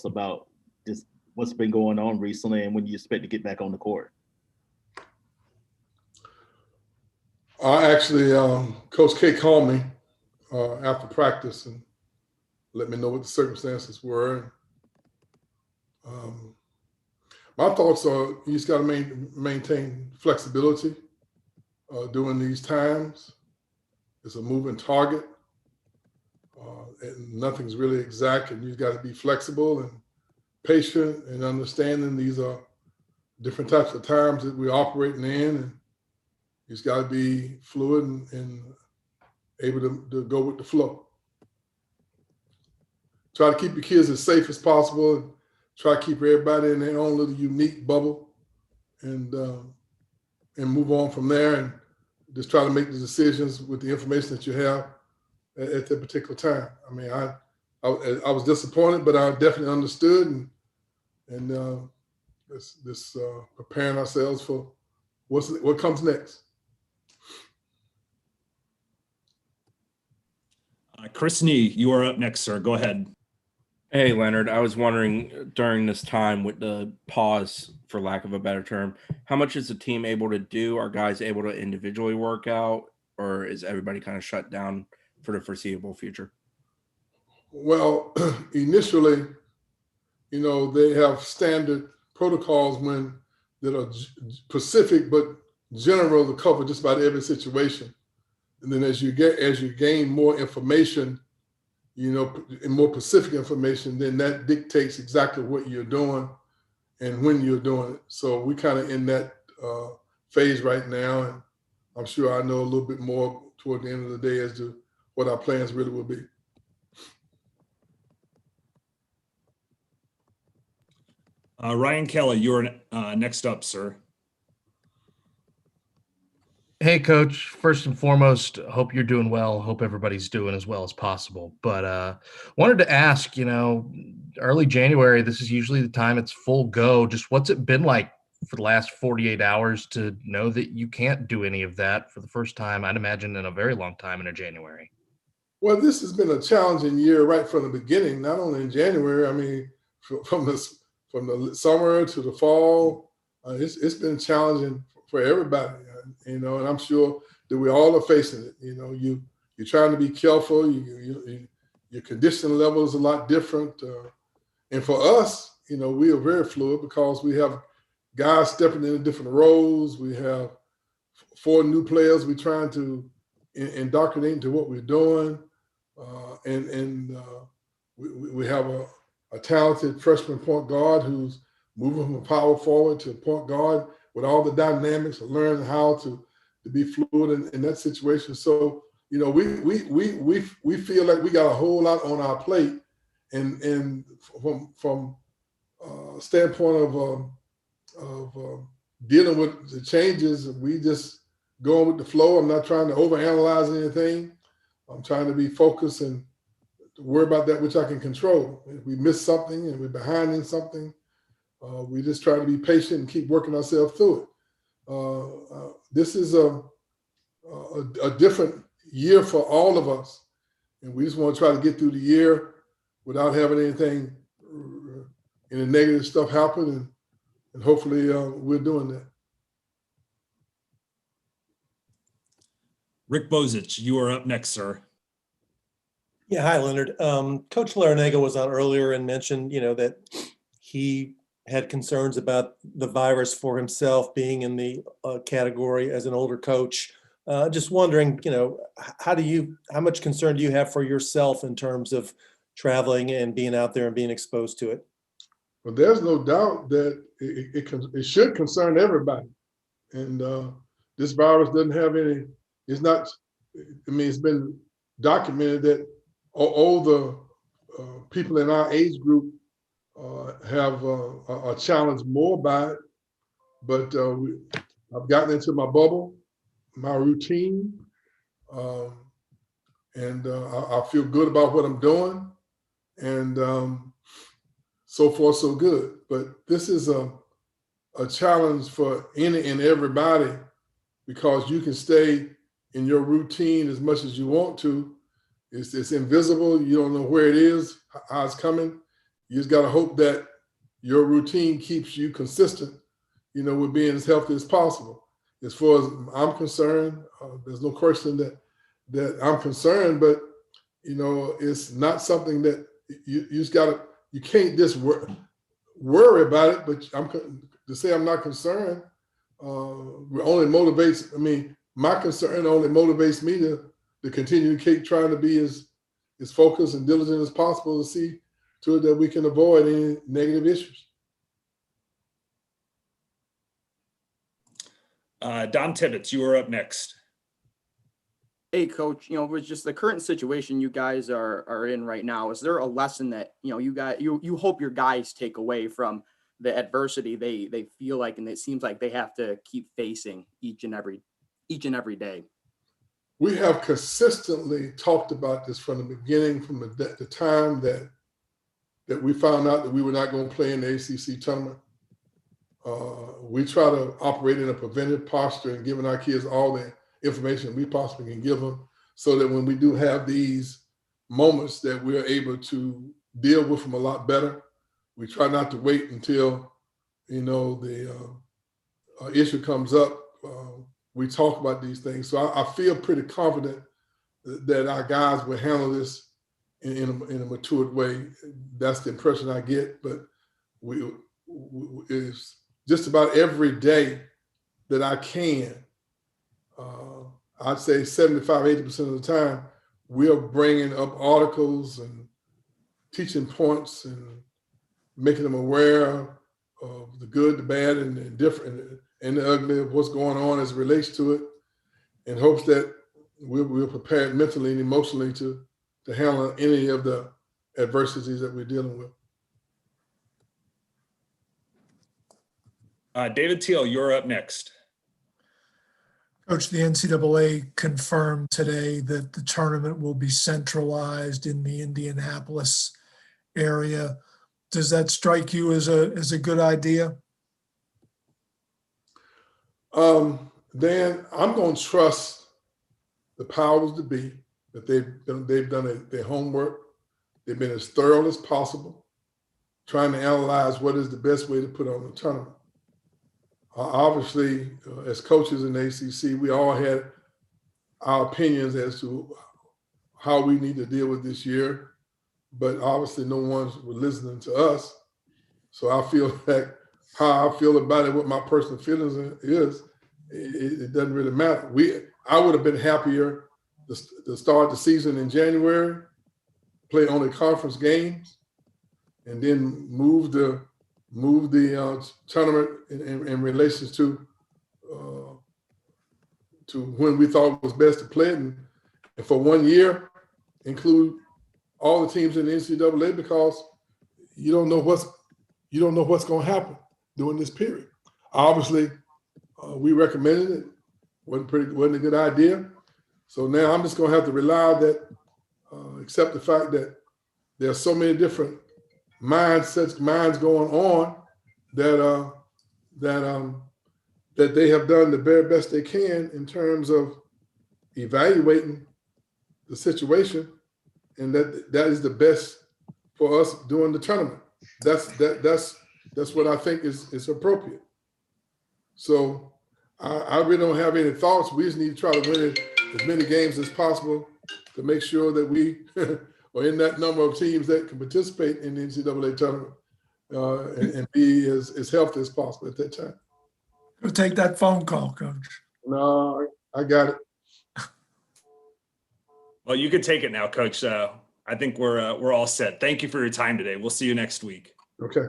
about just what's been going on recently and when you expect to get back on the court. Actually, Coach K called me after practice and let me know what the circumstances were. My thoughts are you just got to maintain flexibility during these times. It's a moving target, and nothing's really exact, and you've got to be flexible and patient and understanding these are different types of times that we're operating in, and you just got to be fluid and able to go with the flow. Try to keep your kids as safe as possible, and try to keep everybody in their own little unique bubble, and move on from there, and just try to make the decisions with the information that you have at that particular time. I mean, I was disappointed, but I definitely understood, and this preparing ourselves for what comes next. Chris Nee, you are up next, sir. Go ahead. Hey, Leonard, I was wondering during this time with the pause, for lack of a better term, how much is the team able to do? Are guys able to individually work out, or is everybody kind of shut down for the foreseeable future? Well, initially, they have standard protocols that are specific but general to cover just about every situation. And then as you gain more information, and more specific information, then that dictates exactly what you're doing and when you're doing it. So we're kind of in that phase right now, and I'm sure I know a little bit more toward the end of the day as to what our plans really will be. Ryan Kelly, you're next up, sir. Hey, Coach. First and foremost, hope you're doing well. Hope everybody's doing as well as possible. But wanted to ask, early January, this is usually the time it's full go. Just what's it been like for the last 48 hours to know that you can't do any of that for the first time, I'd imagine, in a very long time in a January? Well, this has been a challenging year right from the beginning, not only in January. I mean, from the summer to the fall, it's been challenging for everybody. And I'm sure that we all are facing it. You're trying to be careful. Your conditioning level is a lot different. And for us, we are very fluid because we have guys stepping into different roles. We have 4 new players we're trying to indoctrinate into what we're doing. We have a talented freshman point guard who's moving from a power forward to a point guard with all the dynamics of learning how to be fluid in that situation. So, we feel like we got a whole lot on our plate, and from standpoint of dealing with the changes, we just going with the flow. I'm not trying to overanalyze anything. I'm trying to be focused and worry about that which I can control. If we miss something and we're behind in something, we just try to be patient and keep working ourselves through it. This is a different year for all of us, and we just want to try to get through the year without having anything, any negative stuff happen, and hopefully we're doing that. Rick Bozich, you are up next, sir. Yeah, hi, Leonard. Coach Larinaga was on earlier and mentioned, that he had concerns about the virus for himself being in the category as an older coach. Just wondering, how much concern do you have for yourself in terms of traveling and being out there and being exposed to it? Well, there's no doubt that it should concern everybody. And this virus doesn't have any, it's not, it's been documented that all the people in our age group have are challenged more by it. But I've gotten into my bubble, my routine, and I feel good about what I'm doing. And so far, so good. But this is a challenge for any and everybody, because you can stay in your routine as much as you want to. It's invisible. You don't know where it is, how it's coming. You just got to hope that your routine keeps you consistent, with being as healthy as possible. As far as I'm concerned, there's no question that I'm concerned, but it's not something that you just you can't just worry about it. But to say I'm not concerned only motivates. My concern only motivates me to continue to keep trying to be as focused and diligent as possible to see to it that we can avoid any negative issues. Don Tibbetts, you are up next. Hey, Coach, with just the current situation you guys are in right now, is there a lesson that, you hope your guys take away from the adversity they feel like, and it seems like they have to keep facing each and every day? We have consistently talked about this from the beginning, from the time that we found out that we were not going to play in the ACC tournament. We try to operate in a preventive posture and giving our kids all the information we possibly can give them, so that when we do have these moments that we're able to deal with them a lot better. We try not to wait until the issue comes up. We talk about these things. So I feel pretty confident that our guys will handle this in a matured way. That's the impression I get. But it's just about every day that I can. I'd say 75, 80% of the time, we're bringing up articles and teaching points and making them aware of the good, the bad, and the different, and the ugly of what's going on as it relates to it, in hopes that we're prepared mentally and emotionally to handle any of the adversities that we're dealing with. David Teal, you're up next. Coach, the NCAA confirmed today that the tournament will be centralized in the Indianapolis area. Does that strike you as a good idea? Dan, I'm going to trust the powers to be, that they've done their homework. They've been as thorough as possible, trying to analyze what is the best way to put on the tournament. Obviously, as coaches in the ACC, we all had our opinions as to how we need to deal with this year, but obviously no one's listening to us. So I feel like how I feel about it, what my personal feelings is, it doesn't really matter. I would have been happier to start the season in January, play only conference games, and then move the tournament in relation to when we thought it was best to play it, and for 1 year include all the teams in the NCAA, because you don't know what's going to happen during this period. Obviously, we recommended it. Wasn't a good idea. So now I'm just going to have to rely that, accept the fact that there are so many different minds going on that they have done the very best they can in terms of evaluating the situation, and that is the best for us during the tournament. That's what I think is appropriate. So I really don't have any thoughts. We just need to try to win as many games as possible to make sure that we are in that number of teams that can participate in the NCAA tournament and be as healthy as possible at that time. Go take that phone call, Coach. No, I got it. Well, you can take it now, Coach. I think we're all set. Thank you for your time today. We'll see you next week. Okay.